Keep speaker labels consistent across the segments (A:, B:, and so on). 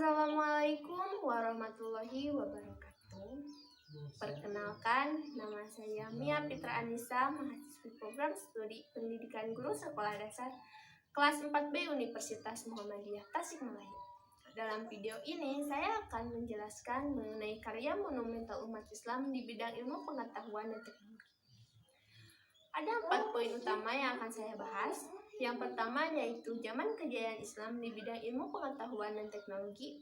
A: Assalamualaikum warahmatullahi wabarakatuh. Perkenalkan, nama saya Mia Fitra Anissa, mahasiswi program studi pendidikan guru sekolah dasar kelas 4B Universitas Muhammadiyah Tasikmalaya. Dalam video ini, saya akan menjelaskan mengenai karya monumental umat Islam di bidang ilmu pengetahuan dan teknologi. Ada 4 poin utama yang akan saya bahas. Yang pertama yaitu zaman kejayaan Islam di bidang ilmu pengetahuan dan teknologi.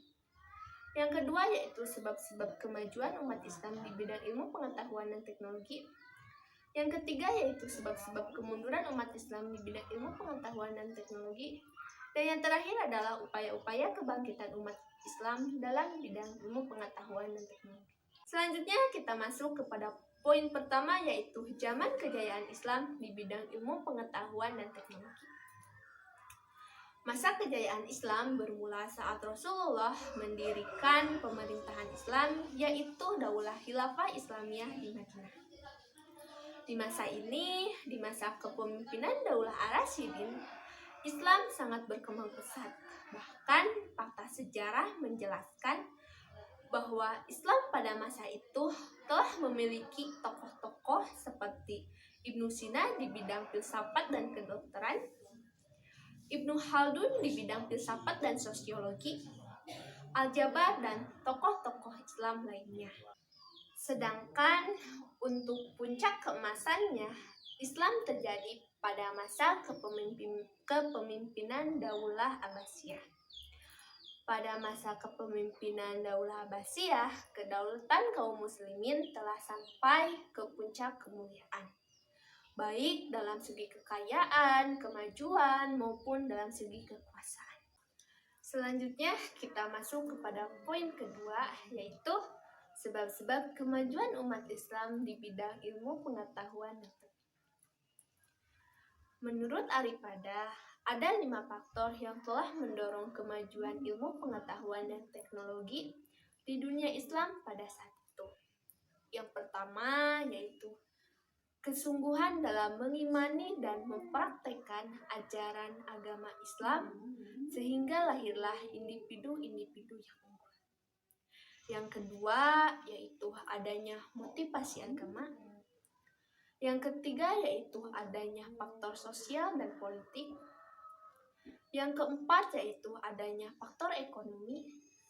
A: Yang kedua yaitu sebab-sebab kemajuan umat Islam di bidang ilmu pengetahuan dan teknologi. Yang ketiga yaitu sebab-sebab kemunduran umat Islam di bidang ilmu pengetahuan dan teknologi. Dan yang terakhir adalah upaya-upaya kebangkitan umat Islam dalam bidang ilmu pengetahuan dan teknologi. Selanjutnya kita masuk kepada poin pertama yaitu zaman kejayaan Islam di bidang ilmu pengetahuan dan teknologi. Masa kejayaan Islam bermula saat Rasulullah mendirikan pemerintahan Islam yaitu Daulah Khilafah Islamiyah di Madinah. Di masa ini, di masa kepemimpinan Daulah Ar-Rasyidin, Islam sangat berkembang pesat. Bahkan fakta sejarah menjelaskan bahwa Islam pada masa itu telah memiliki tokoh-tokoh seperti Ibnu Sina di bidang filsafat dan kedokteran, Ibnu Khaldun di bidang filsafat dan sosiologi, Al-Jabar, dan tokoh-tokoh Islam lainnya. Sedangkan untuk puncak keemasannya, Islam terjadi pada masa kepemimpinan Daulah Abbasiyah. Pada masa kepemimpinan Daulah Abbasiyah, kedaulatan kaum muslimin telah sampai ke puncak kemuliaan, baik dalam segi kekayaan, kemajuan, maupun dalam segi kekuasaan. Selanjutnya kita masuk kepada poin kedua, yaitu sebab-sebab kemajuan umat Islam di bidang ilmu pengetahuan dan teknologi. Menurut Aripada, ada 5 faktor yang telah mendorong kemajuan ilmu pengetahuan dan teknologi di dunia Islam pada saat itu. Yang pertama yaitu kesungguhan dalam mengimani dan mempraktekkan ajaran agama Islam sehingga lahirlah individu-individu yang unggul. Yang kedua yaitu adanya motivasi agama. Yang ketiga yaitu adanya faktor sosial dan politik. Yang keempat yaitu adanya faktor ekonomi.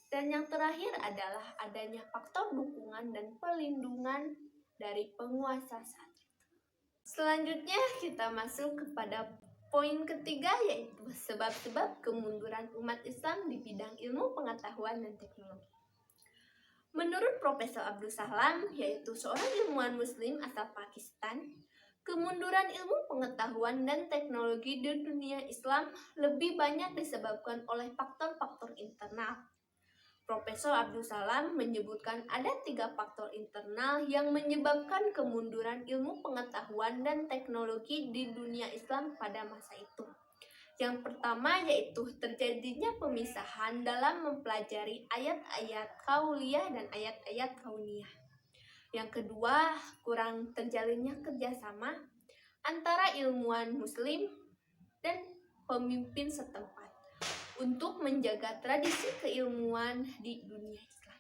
A: Dan yang terakhir adalah adanya faktor dukungan dan pelindungan dari penguasa saat itu. Selanjutnya kita masuk kepada poin ketiga yaitu sebab-sebab kemunduran umat Islam di bidang ilmu pengetahuan dan teknologi. Menurut Profesor Abdul Salam, yaitu seorang ilmuwan muslim asal Pakistan, kemunduran ilmu pengetahuan dan teknologi di dunia Islam lebih banyak disebabkan oleh faktor-faktor internal. Profesor Abdul Salam menyebutkan ada 3 faktor internal yang menyebabkan kemunduran ilmu pengetahuan dan teknologi di dunia Islam pada masa itu. Yang pertama yaitu terjadinya pemisahan dalam mempelajari ayat-ayat qauliyah dan ayat-ayat kauniyah. Yang kedua, kurang terjalinnya kerjasama antara ilmuwan muslim dan pemimpin setempat untuk menjaga tradisi keilmuan di dunia Islam.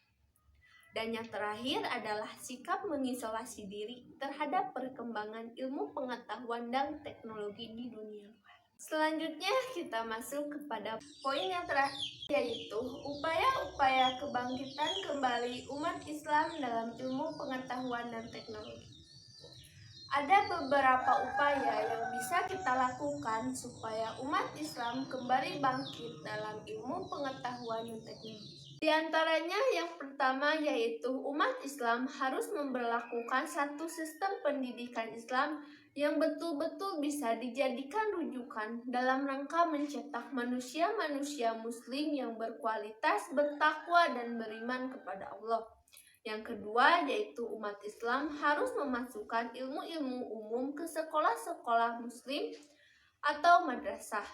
A: Dan yang terakhir adalah sikap mengisolasi diri terhadap perkembangan ilmu pengetahuan dan teknologi di dunia luar. Selanjutnya kita masuk kepada poin yang terakhir yaitu upaya-upaya kebangkitan kembali umat Islam dalam ilmu pengetahuan dan teknologi. Ada beberapa upaya yang bisa kita lakukan supaya umat Islam kembali bangkit dalam ilmu pengetahuan dan teknologi. Di antaranya yang pertama yaitu umat Islam harus memberlakukan satu sistem pendidikan Islam yang betul-betul bisa dijadikan rujukan dalam rangka mencetak manusia-manusia muslim yang berkualitas, bertakwa, dan beriman kepada Allah. Yang kedua yaitu umat Islam harus memasukkan ilmu-ilmu umum ke sekolah-sekolah muslim atau madrasah.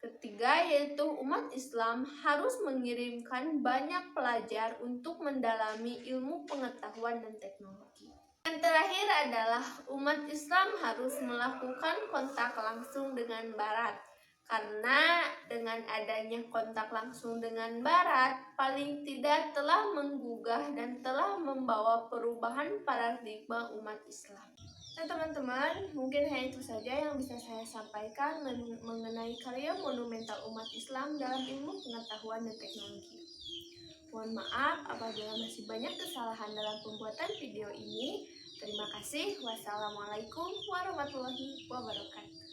A: Ketiga yaitu umat Islam harus mengirimkan banyak pelajar untuk mendalami ilmu pengetahuan dan teknologi. Yang terakhir adalah umat Islam harus melakukan kontak langsung dengan Barat, Karena dengan adanya kontak langsung dengan Barat, paling tidak telah menggugah dan telah membawa perubahan paradigma umat Islam. Nah teman-teman, mungkin hanya itu saja yang bisa saya sampaikan mengenai karya monumental umat Islam dalam ilmu pengetahuan dan teknologi. Mohon maaf apabila masih banyak kesalahan dalam pembuatan video ini. Terima kasih. Wassalamualaikum warahmatullahi wabarakatuh.